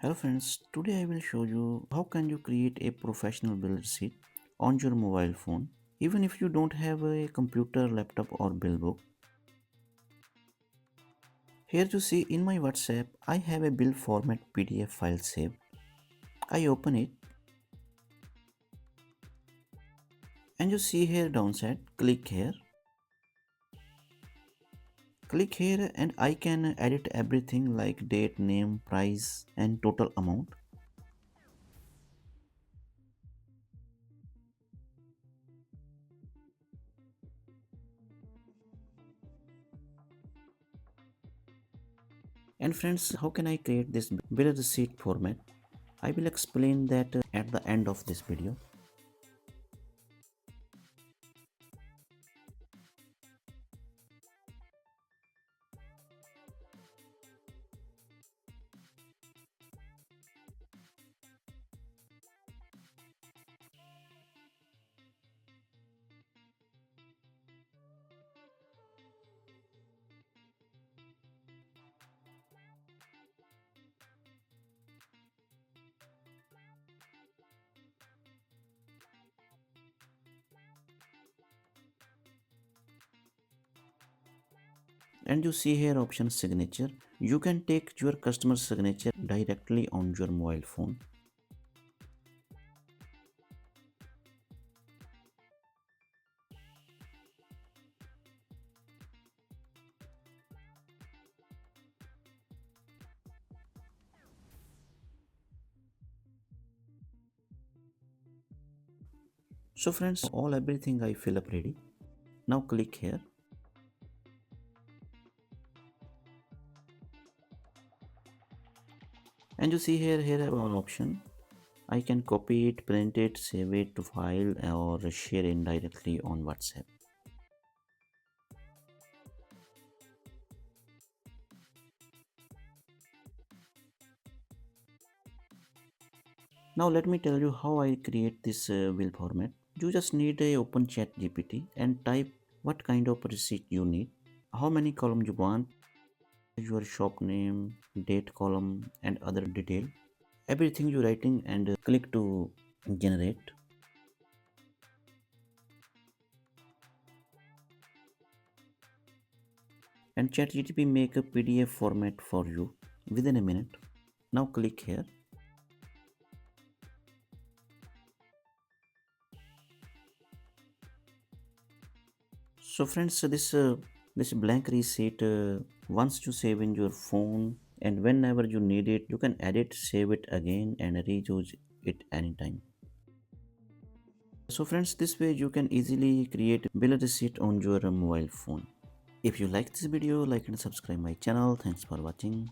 Hello friends, today I will show you how can you create a professional bill receipt on your mobile phone even if you don't have a computer, laptop or bill book. Here you see in my WhatsApp I have a bill format PDF file saved. I open it and you see here downside, click here and I can edit everything like date, name, price and total amount. And friends, how can I create this bill receipt format? I will explain that at the end of this video. And you see here option signature. You can take your customer signature directly on your mobile phone. So friends, all everything I fill up ready. Now click here and you see here I have one option. I can copy it, print it, save it to file or share it directly on WhatsApp. Now let me tell you how I create this bill format. You just need a open chat GPT and type what kind of receipt you need, how many columns you want, your shop name, date column and other detail, everything you writing and click to generate. And ChatGPT make a PDF format for you within a minute. Now click here. So friends, this blank receipt once you save in your phone and whenever you need it, you can edit, save it again and reuse it anytime. So friends, this way you can easily create bill receipt on your mobile phone. If you like this video, like and subscribe my channel. Thanks for watching.